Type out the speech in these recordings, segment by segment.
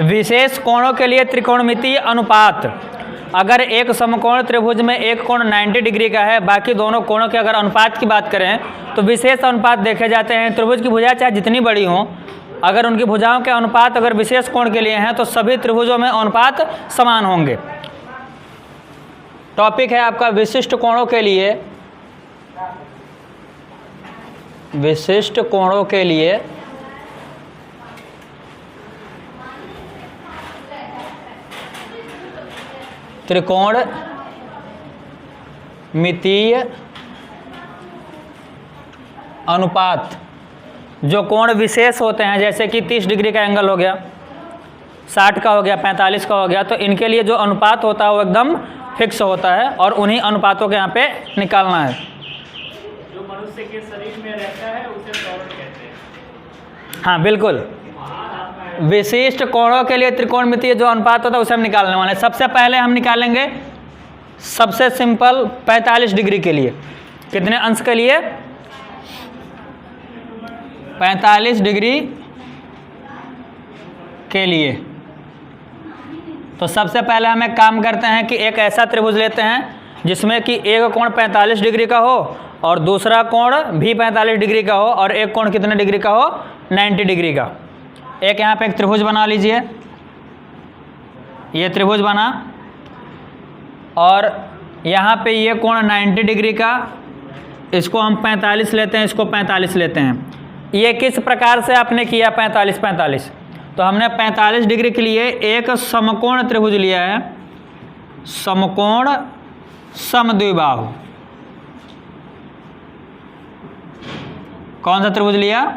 विशेष कोणों के लिए त्रिकोणमितीय अनुपात। अगर एक समकोण त्रिभुज में एक कोण 90 डिग्री का है, बाकी दोनों कोणों के अगर अनुपात की बात करें तो विशेष अनुपात देखे जाते हैं। त्रिभुज की भुजा चाहे जितनी बड़ी हो, अगर उनकी भुजाओं के अनुपात अगर विशेष कोण के लिए हैं तो सभी त्रिभुजों में अनुपात समान होंगे। टॉपिक है आपका विशिष्ट कोणों के लिए, विशिष्ट कोणों के लिए त्रिकोणमितीय अनुपात। जो कोण विशेष होते हैं, जैसे कि 30 डिग्री का एंगल हो गया, 60 का हो गया, 45 का हो गया, तो इनके लिए जो अनुपात होता है वो एकदम फिक्स होता है और उन्हीं अनुपातों के यहाँ पे निकालना है। जो मनुष्य के शरीर में रहता है उसे त्वरण कहते हैं। हाँ बिल्कुल, विशिष्ट कोणों के लिए त्रिकोणमितीय जो अनुपात होता है उसे हम निकालने वाले हैं। सबसे पहले हम निकालेंगे सबसे सिंपल 45 डिग्री के लिए। कितने अंश के लिए? 45 डिग्री के लिए। तो सबसे पहले हम एक काम करते हैं कि एक ऐसा त्रिभुज लेते हैं जिसमें कि एक कोण 45 डिग्री का हो और दूसरा कोण भी 45 डिग्री का हो और एक कोण कितने डिग्री का हो? 90 डिग्री का। एक यहाँ पे एक त्रिभुज बना लीजिए, ये त्रिभुज बना और यहाँ पे ये कोण 90 डिग्री का, इसको हम 45 लेते हैं, इसको 45 लेते हैं। ये किस प्रकार से आपने किया 45-45? तो हमने 45 डिग्री के लिए एक समकोण त्रिभुज लिया है, समकोण समद्विबाहु। कौन सा त्रिभुज लिया?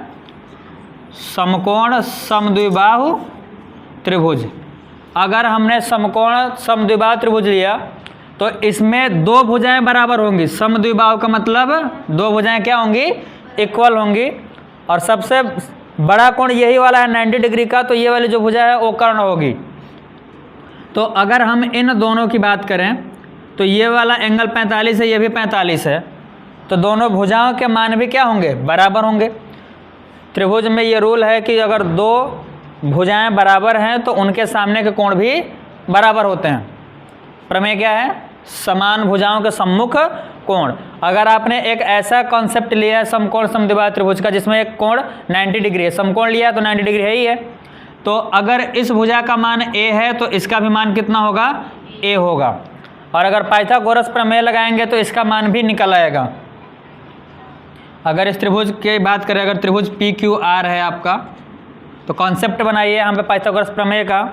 समकोण समद्विबाहु त्रिभुज। अगर हमने समकोण समद्विबाहु त्रिभुज लिया तो इसमें दो भुजाएं बराबर होंगी। समद्विबाहु का मतलब दो भुजाएं क्या होंगी? इक्वल होंगी। और सबसे बड़ा कोण यही वाला है 90 डिग्री का, तो ये वाली जो भुजा है वो कर्ण होगी। तो अगर हम इन दोनों की बात करें तो ये वाला एंगल 45 है, ये भी 45 है, तो दोनों भुजाओं के मान भी क्या होंगे? बराबर होंगे। त्रिभुज में ये रूल है कि अगर दो भुजाएं बराबर हैं तो उनके सामने के कोण भी बराबर होते हैं। प्रमेय क्या है? समान भुजाओं के सम्मुख कोण। अगर आपने एक ऐसा कॉन्सेप्ट लिया है समकोण समद्विबाहु त्रिभुज का जिसमें एक कोण 90 डिग्री है, समकोण लिया तो 90 डिग्री है ही है, तो अगर इस भुजा का मान a है तो इसका भी मान कितना होगा? a होगा। और अगर पाइथागोरस प्रमेय लगाएंगे तो इसका मान भी निकल आएगा। अगर इस त्रिभुज की बात करें, अगर त्रिभुज PQR है आपका, तो कॉन्सेप्ट बनाइए यहाँ पे पाइथागोरस प्रमेय का।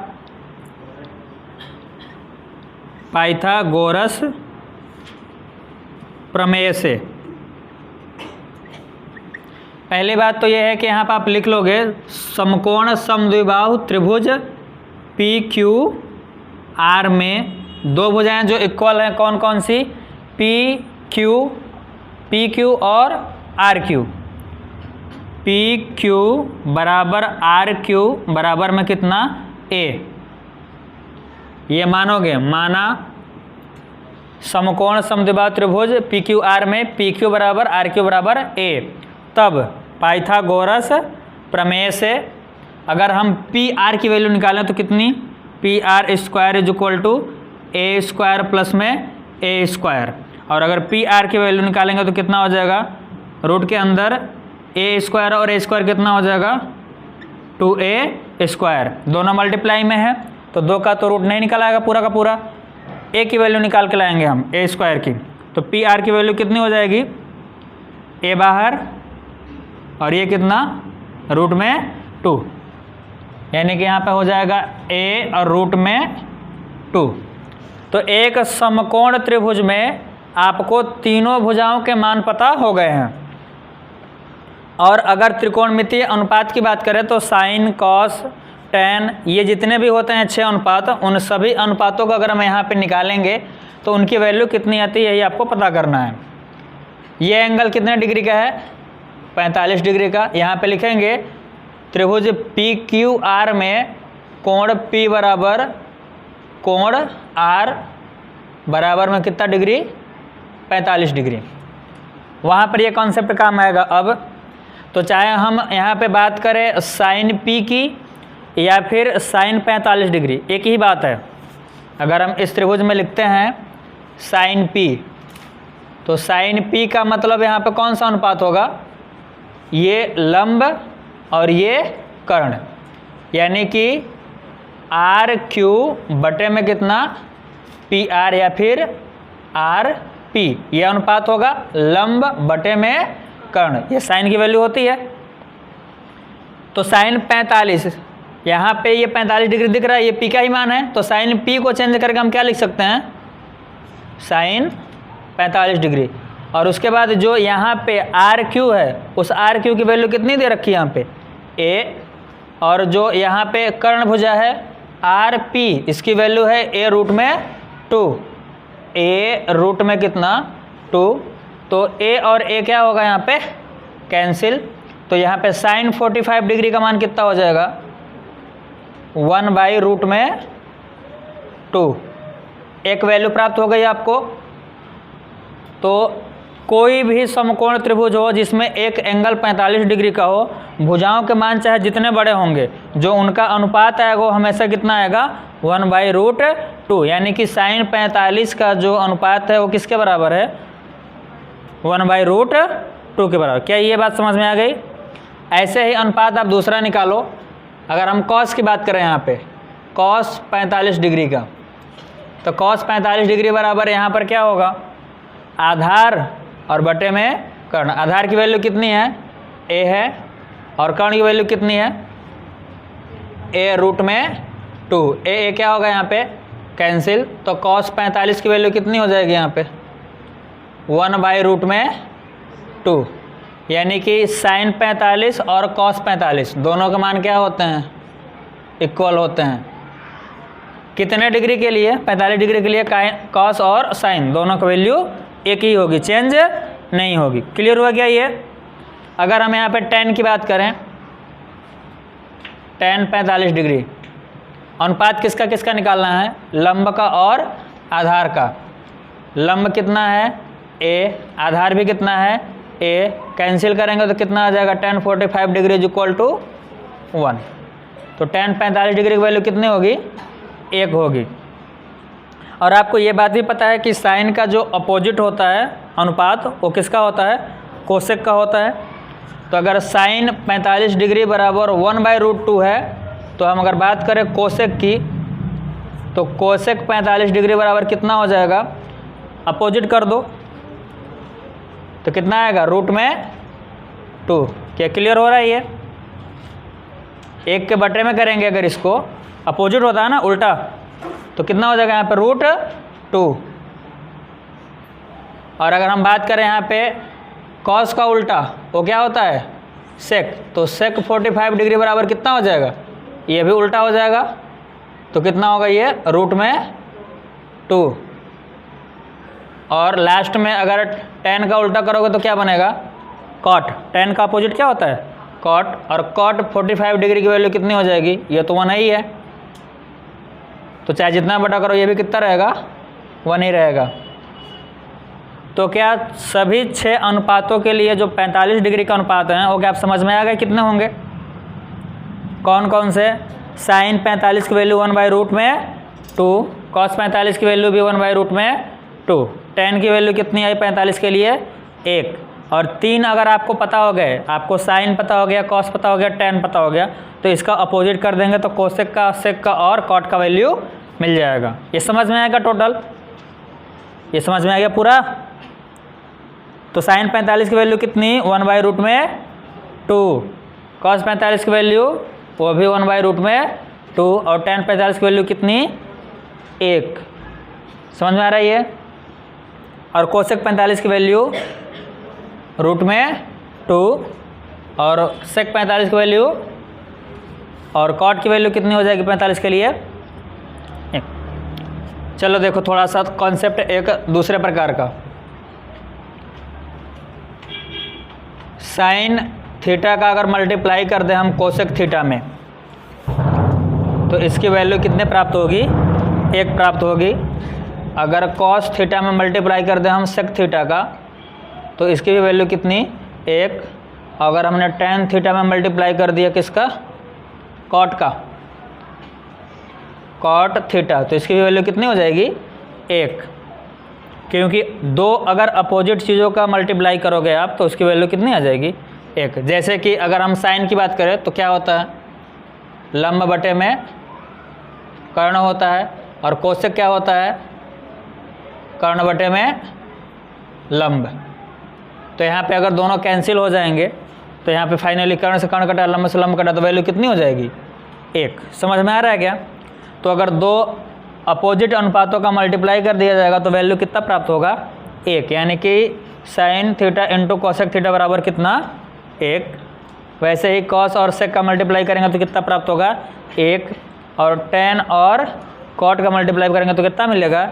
पाइथागोरस प्रमेय से पहली बात तो यह है कि यहाँ पर आप लिख लोगे समकोण समद्विबाहु त्रिभुज PQR में दो भुजाएं जो इक्वल हैं, कौन कौन सी? PQ और RQ। PQ बराबर RQ बराबर में कितना? A। ये मानोगे? माना समकोण समद्विबाहु त्रिभुज PQR में PQ बराबर RQ बराबर A। तब पाइथागोरस प्रमेय से अगर हम PR की वैल्यू निकालें तो कितनी? PR square is equal to A square plus में A स्क्वायर। और अगर PR की वैल्यू निकालेंगे तो कितना हो जाएगा? रूट के अंदर A स्क्वायर और A स्क्वायर कितना हो जाएगा? 2A square. दोनों मल्टीप्लाई में है तो दो का तो रूट नहीं निकल आएगा पूरा का पूरा, A की वैल्यू निकाल के लाएंगे हम A स्क्वायर की। तो PR की वैल्यू कितनी हो जाएगी? A बाहर और ये कितना? रूट में 2, यानी कि यहाँ पे हो जाएगा A और रूट में 2। तो एक समकोण त्रिभुज में आपको तीनों भुजाओं के मान पता हो गए हैं। और अगर त्रिकोणमितीय अनुपात की बात करें तो साइन, कॉस, टेन, ये जितने भी होते हैं 6 अनुपात, उन सभी अनुपातों को अगर हम यहाँ पे निकालेंगे तो उनकी वैल्यू कितनी आती है, यही आपको पता करना है। ये एंगल कितने डिग्री का है? 45 डिग्री का। यहाँ पे लिखेंगे त्रिभुज PQR में कोण P बराबर कोण R बराबर में कितना डिग्री? 45 डिग्री। वहाँ पर ये कॉन्सेप्ट काम आएगा। अब तो चाहे हम यहाँ पे बात करें साइन P की या फिर साइन 45 डिग्री, एक ही बात है। अगर हम इस त्रिभुज में लिखते हैं साइन पी, तो साइन पी का मतलब यहाँ पे कौन सा अनुपात होगा, ये लंब और ये कर्ण, यानी कि आर क्यू बटे में कितना पी आर या फिर आर पी, यह अनुपात होगा लंब बटे में कर्ण, ये साइन की वैल्यू होती है। तो साइन 45, यहाँ पे ये 45 डिग्री दिख रहा है, ये पी का ही मान है, तो साइन पी को चेंज करके हम क्या लिख सकते हैं, साइन 45 डिग्री। और उसके बाद जो यहाँ पे आर क्यू है, उस आर क्यू की वैल्यू कितनी दे रखी है यहाँ पे ए, और जो यहाँ पे कर्ण भुजा है आर पी, इसकी वैल्यू है ए रूट में 2, ए रूट में कितना 2, तो ए और ए क्या होगा यहाँ पे कैंसिल, तो यहाँ पे साइन 45 डिग्री का मान कितना हो जाएगा 1/रूट में 2, एक वैल्यू प्राप्त हो गई आपको। तो कोई भी समकोण त्रिभुज हो जिसमें एक एंगल 45 डिग्री का हो, भुजाओं के मान चाहे जितने बड़े होंगे, जो उनका अनुपात आएगा वो हमेशा कितना आएगा 1/√2, यानी कि साइन 45 का जो अनुपात है वो किसके बराबर है 1/√2 के बराबर। क्या ये बात समझ में आ गई? ऐसे ही अनुपात आप दूसरा निकालो। अगर हम कॉस की बात करें यहाँ पे कॉस 45 डिग्री का, तो कॉस 45 डिग्री बराबर यहाँ पर क्या होगा आधार और बटे में कर्ण। आधार की वैल्यू कितनी है ए है, और कर्ण की वैल्यू कितनी है ए रूट में 2, ए क्या होगा यहाँ पे कैंसिल, तो कॉस 45 की वैल्यू कितनी हो जाएगी यहाँ पे 1/रूट में 2, यानी कि साइन 45 और कॉस 45 दोनों के मान क्या होते हैं इक्वल होते हैं। कितने डिग्री के लिए 45 डिग्री के लिए कॉस और साइन दोनों का वैल्यू एक ही होगी, चेंज नहीं होगी। क्लियर हुआ क्या ये? अगर हम यहाँ पे tan की बात करें, tan 45 डिग्री, अनुपात किसका किसका निकालना है लंब का और आधार का। लंब कितना है a, आधार भी कितना है a, कैंसिल करेंगे तो कितना आ जाएगा tan 45 degree is equal to 1, तो tan 45 डिग्री की वैल्यू कितनी होगी 1 होगी। और आपको ये बात भी पता है कि साइन का जो अपोजिट होता है अनुपात वो किसका होता है कोसेक का होता है। तो अगर साइन 45 डिग्री बराबर 1/√2 है, तो हम अगर बात करें कोसेक की, तो कोसेक 45 डिग्री बराबर कितना हो जाएगा, अपोजिट कर दो तो कितना आएगा रूट में 2। क्या क्लियर हो रहा है ये? 1 के बटे में करेंगे अगर इसको, अपोजिट होता है ना उल्टा, तो कितना हो जाएगा यहाँ पे √2। और अगर हम बात करें यहाँ पे कॉस का उल्टा, वो क्या होता है सेक, तो सेक 45 डिग्री बराबर कितना हो जाएगा, ये भी उल्टा हो जाएगा, तो कितना होगा ये रूट में 2। और लास्ट में अगर tan का उल्टा करोगे तो क्या बनेगा कॉट, tan का अपोजिट क्या होता है कॉट, और कॉट 45 डिग्री की वैल्यू कितनी हो जाएगी, ये तो 1 ही है, तो चाहे जितना बड़ा करो ये भी कितना रहेगा 1 ही रहेगा। तो क्या सभी 6 अनुपातों के लिए जो 45 डिग्री का अनुपात हैं वो क्या आप समझ में आ गए कितने होंगे, कौन कौन से? साइन 45 की वैल्यू 1/√2, कॉस 45 की वैल्यू भी 1/√2, tan की वैल्यू कितनी आई 45 के लिए 1, और 3 अगर आपको पता हो गए, आपको साइन पता हो गया, कॉस पता हो गया, tan पता हो गया, तो इसका अपोजिट कर देंगे तो कोसेक का, सेक का और कॉट का वैल्यू मिल जाएगा। ये समझ में आएगा टोटल, ये समझ में आ गया पूरा। तो साइन 45 की वैल्यू कितनी 1/√2, कॉस 45 की वैल्यू वो भी 1/√2, और tan 45 की वैल्यू कितनी 1। समझ में आ रहा है ये? और कोसेक 45 की वैल्यू √2, और सेक 45 की वैल्यू और कॉट की वैल्यू कितनी हो जाएगी 45 के लिए 1। चलो देखो थोड़ा सा कॉन्सेप्ट एक दूसरे प्रकार का, साइन थीटा का अगर मल्टीप्लाई कर दें हम कोसेक थीटा में, तो इसकी वैल्यू कितने प्राप्त होगी 1 प्राप्त होगी। अगर कॉस थीटा में मल्टीप्लाई कर दें हम सेक थीटा का, तो इसकी भी वैल्यू कितनी 1। अगर हमने tan थीटा में मल्टीप्लाई कर दिया किसका कॉट का, कॉट थीटा, तो इसकी भी वैल्यू कितनी हो जाएगी 1, क्योंकि दो अगर अपोजिट चीज़ों का मल्टीप्लाई करोगे आप तो उसकी वैल्यू कितनी आ जाएगी 1। जैसे कि अगर हम साइन की बात करें तो क्या होता है, लंब बटे में कर्ण होता है, और कोसेक क्या होता है, कर्ण बटे में लंब। तो यहाँ पे अगर दोनों कैंसिल हो जाएंगे तो यहाँ पे फाइनली कर्ण से कर्ण कटा, लंब से लंब कटा, तो वैल्यू कितनी हो जाएगी 1। समझ में आ रहा है क्या? तो अगर दो अपोजिट अनुपातों का मल्टीप्लाई कर दिया जाएगा तो वैल्यू कितना प्राप्त होगा 1, यानी कि sine theta into cosec theta बराबर कितना 1। वैसे ही कॉस और सेक का मल्टीप्लाई करेंगे तो कितना प्राप्त होगा 1, और टेन और कॉट का मल्टीप्लाई करेंगे तो कितना मिलेगा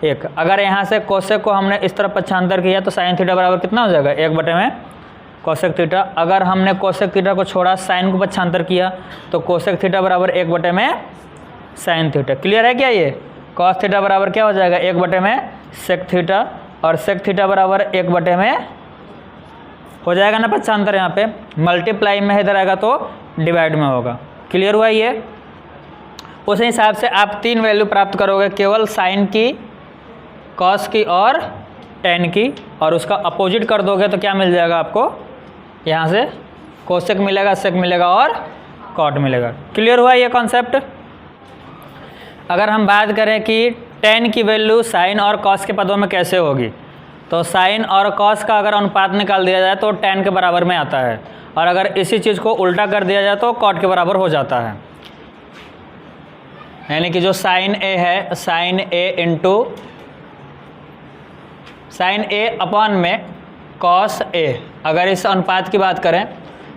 1। अगर यहाँ से कोसेक को हमने इस तरफ पक्षांतर किया तो साइन थीटा बराबर कितना हो जाएगा 1 बटे में कोसेक थीटा। अगर हमने कोसेक थीटा को छोड़ा, साइन को पक्षांतर किया, तो कोसेक थीटा बराबर 1 बटे में साइन थीटा। क्लियर है क्या? ये कॉस थीटा बराबर क्या हो जाएगा 1 बटे में सेक थीटा, और सेक थीटा बराबर 1 बटे में हो जाएगा ना पक्षांतर, यहाँ पे मल्टीप्लाई में इधर आएगा तो डिवाइड में होगा। क्लियर हुआ ये? उस हिसाब से आप 3 वैल्यू प्राप्त करोगे, केवल साइन की, कॉस की और टेन की, और उसका अपोजिट कर दोगे तो क्या मिल जाएगा आपको, यहाँ से कोसेक मिलेगा, सेक मिलेगा और कॉट मिलेगा। क्लियर हुआ ये कॉन्सेप्ट? अगर हम बात करें कि टेन की वैल्यू साइन और कॉस के पदों में कैसे होगी, तो साइन और कॉस का अगर अनुपात निकाल दिया जाए तो टेन के बराबर में आता है, और अगर इसी चीज़ को उल्टा कर दिया जाए तो कॉट के बराबर हो जाता है। यानी कि जो साइन ए है, साइन ए इंटू साइन ए अपॉन में कॉस ए, अगर इस अनुपात की बात करें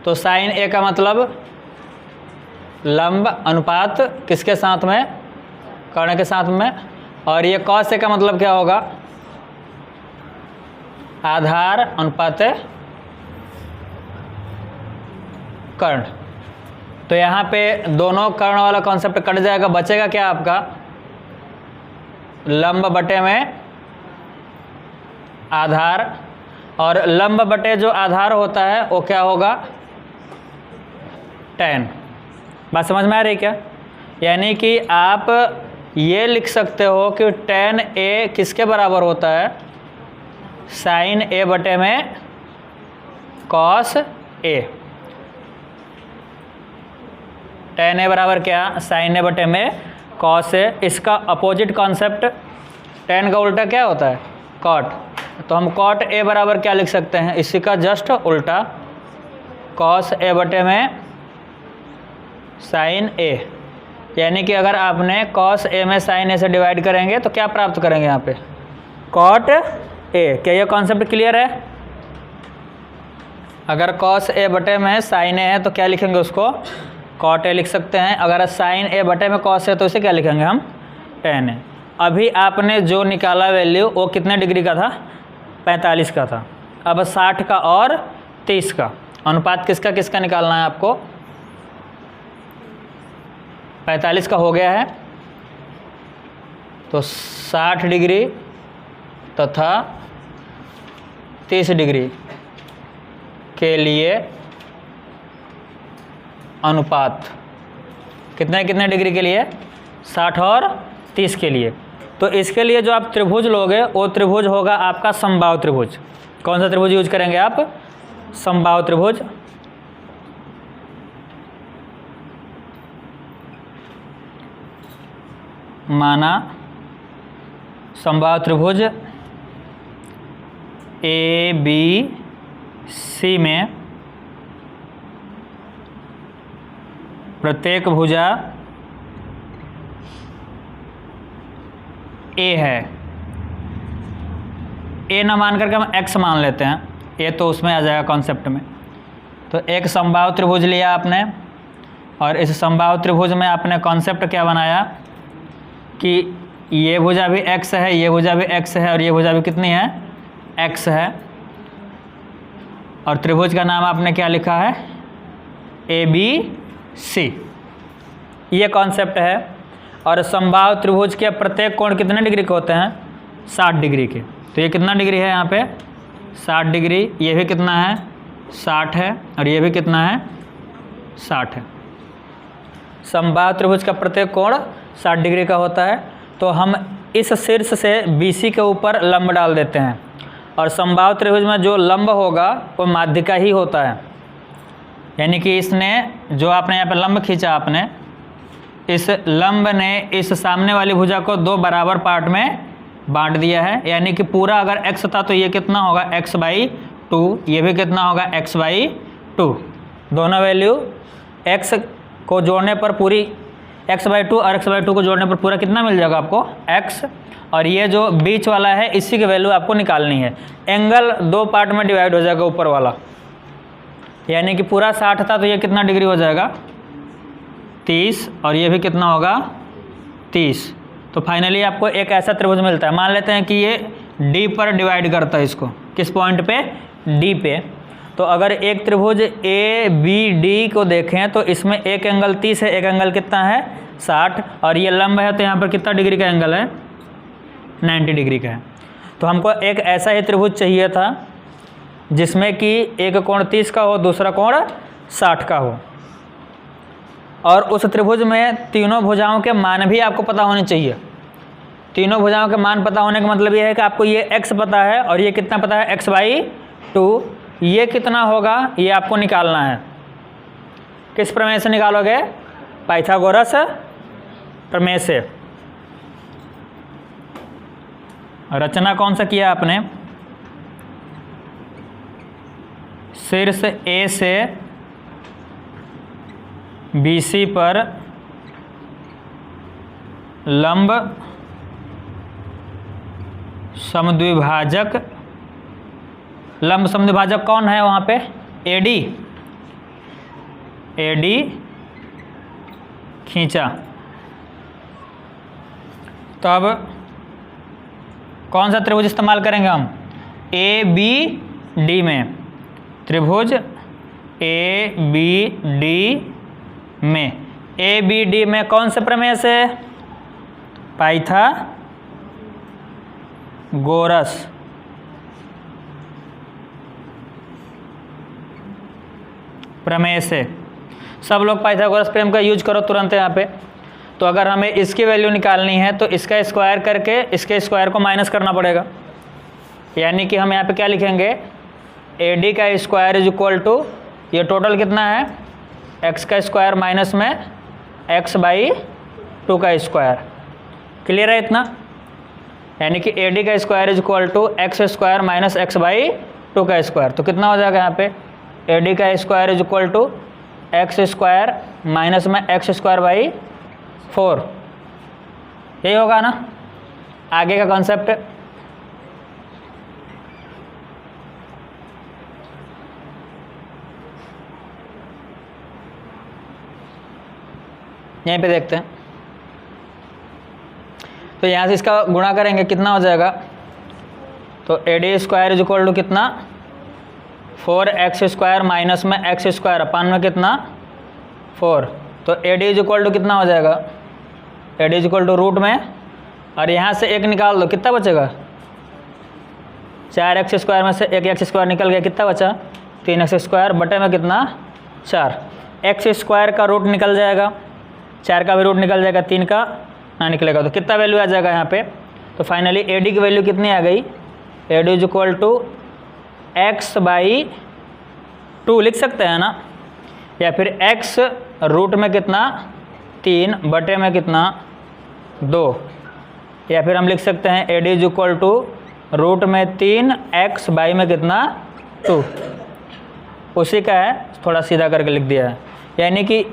तो साइन ए का मतलब लंब अनुपात किसके साथ में, कर्ण के साथ में, और ये कॉस ए का मतलब क्या होगा, आधार अनुपात कर्ण। तो यहाँ पे दोनों कर्ण वाला कॉन्सेप्ट कट जाएगा, बचेगा क्या आपका, लंब बटे में आधार, और लंब बटे जो आधार होता है वो क्या होगा, टेन। बात समझ में आ रही क्या? यानी कि आप ये लिख सकते हो कि टेन ए किसके बराबर होता है, साइन ए बटे में कॉस ए। टेन ए बराबर क्या, साइन ए बटे में कॉस ए। इसका अपोजिट कॉन्सेप्ट, टेन का उल्टा क्या होता है, कॉट। तो हम कॉट ए बराबर क्या लिख सकते हैं, इसी का जस्ट उल्टा, कॉस ए बटे में साइन ए। यानी कि अगर आपने कॉस ए में साइन ए से डिवाइड करेंगे तो क्या प्राप्त करेंगे यहाँ पे, कॉट ए। क्या ये कॉन्सेप्ट क्लियर है? अगर कॉस ए बटे में साइन ए है तो क्या लिखेंगे उसको, कॉट ए लिख सकते हैं। अगर साइन ए बटे में कॉस ए तो इसे क्या लिखेंगे हम, टेन ए। अभी आपने जो निकाला वैल्यू वो कितने डिग्री का था, 45 का था। अब 60 का और 30 का अनुपात किसका किसका निकालना है आपको, 45 का हो गया है तो 60 डिग्री तथा 30 डिग्री के लिए अनुपात कितने कितने डिग्री के लिए, 60 और 30 के लिए। तो इसके लिए जो आप त्रिभुज लोगे वो त्रिभुज होगा आपका समबाहु त्रिभुज। कौन सा त्रिभुज यूज करेंगे आप, समबाहु त्रिभुज। माना समबाहु त्रिभुज ए बी सी में प्रत्येक भुजा ए है, ए ना मान करके हम एक्स मान लेते हैं, ए तो उसमें आ जाएगा कॉन्सेप्ट में। तो एक समबाहु त्रिभुज लिया आपने, और इस समबाहु त्रिभुज में आपने कॉन्सेप्ट क्या बनाया कि ये भुजा भी एक्स है, ये भुजा भी एक्स है, और ये भुजा भी कितनी है, एक्स है। और त्रिभुज का नाम आपने क्या लिखा है, ए बी सी। ये कॉन्सेप्ट है। और समबाहु त्रिभुज के प्रत्येक कोण कितने डिग्री के होते हैं, 60 डिग्री के। तो ये कितना डिग्री है यहाँ पे, 60 डिग्री। ये भी कितना है, 60 है, और ये भी कितना है, 60 है। समबाहु त्रिभुज का प्रत्येक कोण 60 डिग्री का होता है। तो हम इस शीर्ष से BC के ऊपर लंब डाल देते हैं, और समबाहु त्रिभुज में जो लंब होगा वो माध्य का ही होता है। यानी कि इसने जो आपने यहाँ पे लंब खींचा, आपने इस लंब ने इस सामने वाली भुजा को 2 बराबर पार्ट में बांट दिया है। यानी कि पूरा अगर x था तो ये कितना होगा x/2, ये भी कितना होगा x/2। दोनों वैल्यू x को जोड़ने पर पूरी x/2 और x/2 को जोड़ने पर पूरा कितना मिल जाएगा आपको x, और ये जो बीच वाला है इसी की वैल्यू आपको निकालनी है। एंगल 2 पार्ट में डिवाइड हो जाएगा ऊपर वाला, यानी कि पूरा 60 था तो ये कितना डिग्री हो जाएगा 30, और ये भी कितना होगा 30। तो फाइनली आपको एक ऐसा त्रिभुज मिलता है। मान लेते हैं कि ये D पर डिवाइड करता है इसको, किस पॉइंट पे, D पे। तो अगर एक त्रिभुज ABD को देखें तो इसमें एक एंगल 30 है, एक एंगल कितना है 60, और ये लंब है तो यहाँ पर कितना डिग्री का एंगल है 90 डिग्री का है। तो हमको एक ऐसा ही त्रिभुज चाहिए था जिसमें कि एक कोण 30 का हो, दूसरा कोण 60 का हो, और उस त्रिभुज में तीनों भुजाओं के मान भी आपको पता होने चाहिए। तीनों भुजाओं के मान पता होने का मतलब ये है कि आपको ये x पता है और ये कितना पता है x/2, ये कितना होगा ये आपको निकालना है। किस प्रमेय से निकालोगे, पाइथागोरस प्रमेय से। रचना कौन सा किया आपने, शीर्ष A से BC पर लंब समद्विभाजक, लंब समद्विभाजक कौन है वहाँ पे, AD खींचा। तो अब कौन सा त्रिभुज इस्तेमाल करेंगे हम, ABD में, त्रिभुज ABD में, ABD में कौन से प्रमेय से, पाइथागोरस प्रमेय से। सब लोग पाइथागोरस प्रमेय का यूज करो तुरंत यहाँ पे। तो अगर हमें इसकी वैल्यू निकालनी है तो इसका स्क्वायर करके इसके स्क्वायर को माइनस करना पड़ेगा। यानी कि हम यहाँ पे क्या लिखेंगे, AD का स्क्वायर इज इक्वल टू, ये टोटल कितना है x का स्क्वायर माइनस में x/2 का स्क्वायर। क्लियर है इतना। यानी कि AD का square is equal to x² minus x/2 का स्क्वायर। तो कितना हो जाएगा यहाँ पे, AD का square is equal to x² minus में x²/4। यही होगा ना आगे का कॉन्सेप्ट। यहीं पे देखते हैं। तो यहाँ से इसका गुणा करेंगे, कितना हो जाएगा, तो AD square is equal to कितना 4x² माइनस में x² अपान में कितना 4। तो AD इज इक्वल टू कितना हो जाएगा, AD is equal to root में, और यहाँ से एक निकाल दो, कितना बचेगा 4x² में से एक x² निकल गया, कितना बचा 3x² बटे में कितना 4। x² का रूट निकल जाएगा, 4 का भी रूट निकल जाएगा, 3 का ना निकलेगा। तो कितना वैल्यू आ जाएगा यहाँ पे, तो फाइनली AD की वैल्यू कितनी आ गई, AD is equal to x/2 लिख सकते हैं ना, या फिर x रूट में कितना 3 बटे में कितना 2, या फिर हम लिख सकते हैं AD is equal to root में 3x बाई में कितना 2। उसी का है, थोड़ा सीधा करके लिख दिया है। यानी कि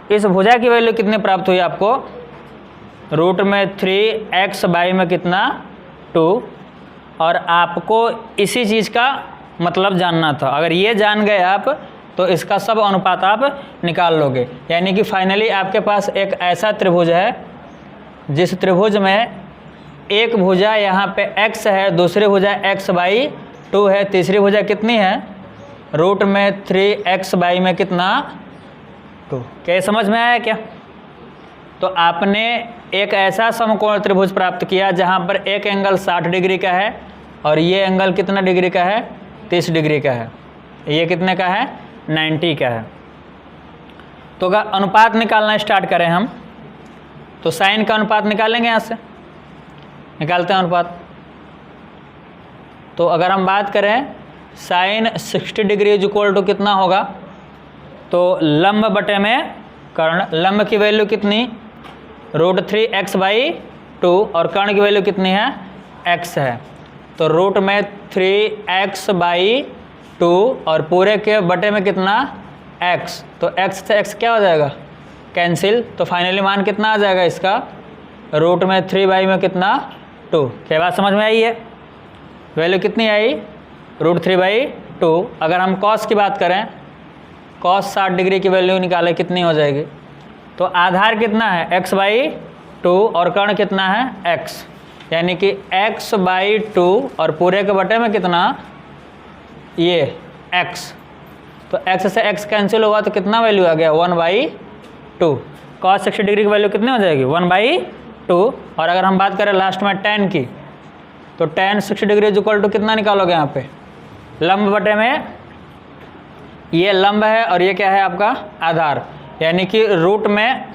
इस भुजा की वैल्यू कितनी प्राप्त हुई आपको, रूट में 3x बाई में कितना 2, और आपको इसी चीज़ का मतलब जानना था। अगर ये जान गए आप तो इसका सब अनुपात आप निकाल लोगे। यानी कि फाइनली आपके पास एक ऐसा त्रिभुज है जिस त्रिभुज में एक भुजा यहाँ पे x है, दूसरी भुजा x/2 है, तीसरी भुजा कितनी है रूट में 3x बाई में कितना 2। क्या समझ में आया क्या। तो आपने एक ऐसा समकोण त्रिभुज प्राप्त किया जहाँ पर एक एंगल 60 डिग्री का है और ये एंगल कितना डिग्री का है 30 डिग्री का है, ये कितने का है 90 का है। तो अगर अनुपात निकालना स्टार्ट करें हम, तो साइन का अनुपात निकालेंगे यहाँ से, निकालते हैं अनुपात। तो अगर हम बात करें sine 60 degree is equal to कितना होगा, तो लंब बटे में कर्ण, लंब की वैल्यू कितनी √3x/2 और कर्ण की वैल्यू कितनी है x है, तो रूट में 3x/2 और पूरे के बटे में कितना x, तो x से x क्या हो जाएगा कैंसिल, तो फाइनली मान कितना आ जाएगा इसका रूट में 3 में कितना 2। क्या बात समझ में आई है, वैल्यू कितनी आई √3/2। अगर हम कॉस की बात करें, कॉस 60 डिग्री की वैल्यू निकाले कितनी हो जाएगी, तो आधार कितना है x/2 और कर्ण कितना है x, यानी कि x/2 और पूरे के बटे में कितना ये x, तो x से x कैंसिल हुआ तो कितना वैल्यू आ गया 1/2। cos 60 डिग्री की वैल्यू कितनी हो जाएगी 1/2। और अगर हम बात करें लास्ट में tan की, तो tan 60 degree is equal to कितना निकालोगे यहाँ पे लंब बटे में, ये लंब है और ये क्या है आपका आधार, यानी कि रूट में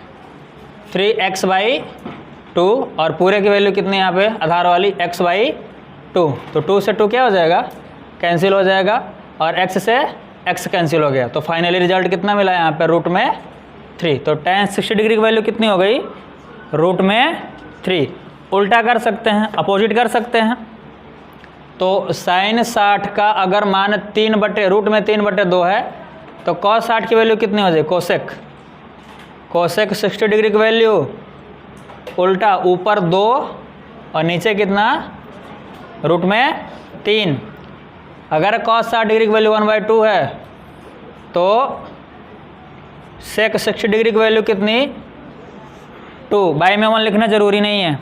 3x/2 और पूरे की वैल्यू कितनी यहाँ पे आधार वाली x/2, तो 2 से 2 क्या हो जाएगा कैंसिल हो जाएगा और x से x कैंसिल हो गया, तो फाइनली रिजल्ट कितना मिला यहाँ पे रूट में 3। तो tan 60 डिग्री की वैल्यू कितनी हो गई रूट में 3। उल्टा कर सकते हैं, अपोजिट कर सकते हैं, तो साइन 60 का अगर मान रूट में 3/2 है, तो cos 60 की वैल्यू कितनी हो जाएगी कोसेक 60 डिग्री की वैल्यू उल्टा ऊपर 2 और नीचे कितना रूट में 3। अगर cos 60 डिग्री की वैल्यू 1/2 है, तो sec 60 डिग्री की वैल्यू कितनी 2, बाई में 1 लिखना जरूरी नहीं है।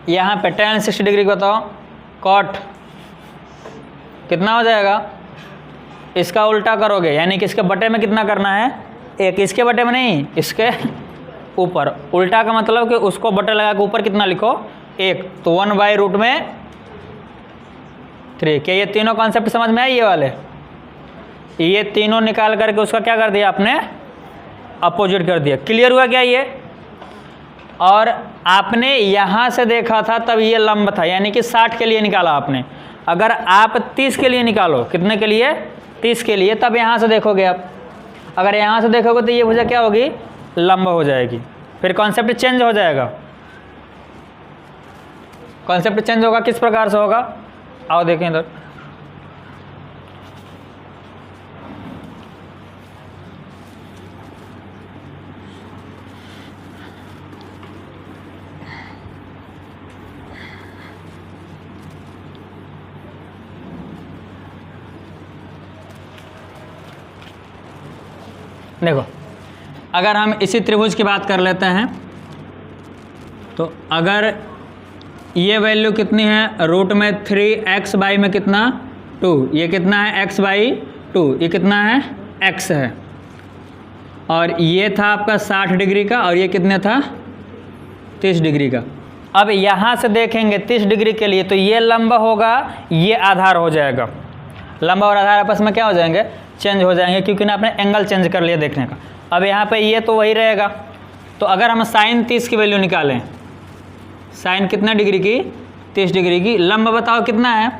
यहाँ पे tan 60 डिग्री को बताओ cot कितना हो जाएगा, इसका उल्टा करोगे, यानी कि इसके बटे में कितना करना है एक, इसके बटे में नहीं इसके ऊपर, उल्टा का मतलब कि उसको बटे लगा के ऊपर कितना लिखो 1, तो 1/√3। क्या ये तीनों कॉन्सेप्ट समझ में आए ये वाले, ये तीनों निकाल करके उसका क्या कर दिया आपने अपोजिट कर दिया। क्लियर हुआ क्या ये, और आपने यहाँ से देखा था तब ये लंब था, यानी कि 60 के लिए निकाला आपने। अगर आप 30 के लिए निकालो, कितने के लिए 30 के लिए, तब यहाँ से देखोगे आप, अगर यहाँ से देखोगे तो ये भुजा क्या होगी लंब हो जाएगी, फिर कॉन्सेप्ट चेंज हो जाएगा। कॉन्सेप्ट चेंज होगा किस प्रकार से होगा, आओ देखें इधर। देखो, अगर हम इसी त्रिभुज की बात कर लेते हैं, तो अगर ये वैल्यू कितनी है रूट में 3x/ में कितना 2, ये कितना है x/2, ये कितना है x है, और ये था आपका 60 डिग्री का और ये कितने था 30 डिग्री का। अब यहाँ से देखेंगे 30 डिग्री के लिए, तो ये लंब होगा, ये आधार हो जाएगा, लंब और आधार आपस में क्या हो जाएंगे चेंज हो जाएंगे, क्योंकि ना आपने एंगल चेंज कर लिया देखने का। अब यहाँ पे ये तो वही रहेगा, तो अगर हम साइन 30 की वैल्यू निकालें, साइन कितना डिग्री की 30 डिग्री की, लंब बताओ कितना है,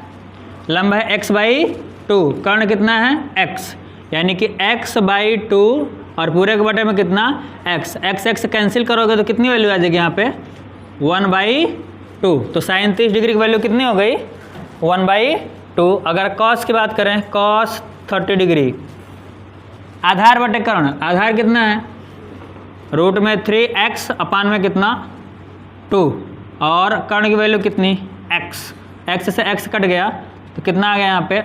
लंब है x/2, कर्ण कितना है x, यानी कि x/2 और पूरे के बटे में कितना x कैंसिल करोगे तो कितनी वैल्यू आ जाएगी यहाँ पे 1/2। तो साइन 30 डिग्री की वैल्यू कितनी हो गई 1/2। अगर cos की बात करें, cos 30 डिग्री, आधार बटे कर्ण, आधार कितना है रूट में 3x अपान में कितना 2 और कर्ण की वैल्यू कितनी x से x कट गया तो कितना आ गया यहाँ पे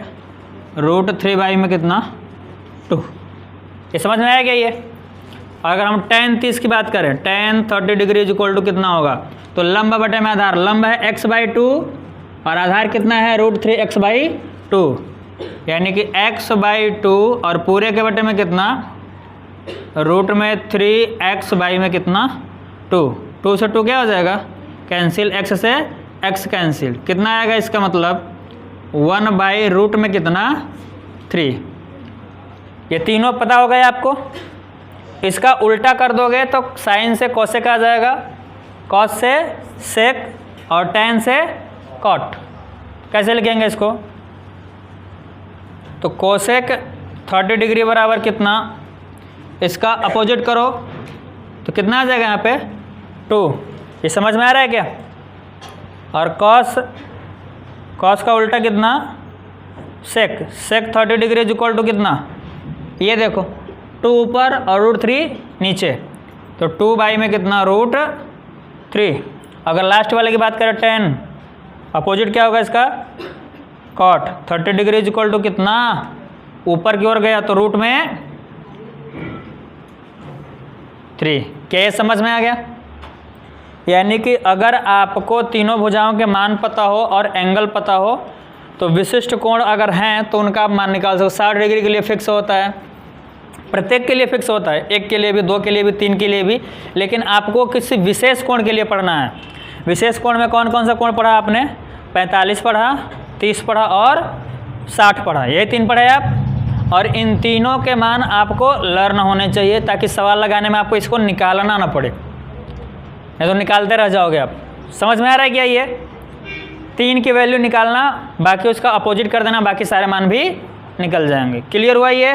√3 में कितना 2। ये समझ में आया क्या ये। अगर हम tan 30 की बात करें, tan 30 degree is equal to कितना होगा, तो लंब बटे में आधार, लंब है x/2 और आधार कितना है √3x/2, यानी कि x/2 और पूरे के बटे में कितना रूट में 3x/ में कितना 2 से 2 क्या हो जाएगा कैंसिल, x से x कैंसिल, कितना आएगा इसका मतलब 1/रूट में कितना 3। ये तीनों पता हो गए आपको। इसका उल्टा कर दोगे तो साइन से कोसेक आ जाएगा, कॉस से सेक और टैन से कॉट। कैसे लिखेंगे इसको? तो कोसेक 30 डिग्री बराबर कितना, इसका अपोजिट करो तो कितना आ जाएगा यहाँ पे 2। ये समझ में आ रहा है क्या? और कॉस का उल्टा कितना, सेक 30 डिग्री इज इक्वल टू कितना, ये देखो 2 ऊपर और √3 नीचे, तो 2 में कितना √3। अगर लास्ट वाले की बात करें 10, अपोजिट क्या होगा इसका, cot 30 degree is equal to कितना, ऊपर की ओर गया तो रूट में 3। क्या ये समझ में आ गया? यानी कि अगर आपको तीनों भुजाओं के मान पता हो और एंगल पता हो तो विशिष्ट कोण अगर हैं तो उनका आप मान निकाल सकते हो। 60 डिग्री के लिए फिक्स होता है, प्रत्येक के लिए फिक्स होता है, 1 के लिए भी, 2 के लिए भी, 3 के लिए भी, लेकिन आपको किसी विशेष कोण के लिए पढ़ना है। विशेष कोण में कौन कौन सा कोण पढ़ा आपने? 45 पढ़ा, 30 पढ़ा और 60 पढ़ा, यही 3 पढ़े आप। और इन तीनों के मान आपको लर्न होने चाहिए ताकि सवाल लगाने में आपको इसको निकालना ना पड़े, नहीं तो निकालते रह जाओगे आप। समझ में आ रहा है क्या? ये 3 की वैल्यू निकालना, बाकी उसका अपोजिट कर देना, बाकी सारे मान भी निकल जाएंगे। क्लियर हुआ ये?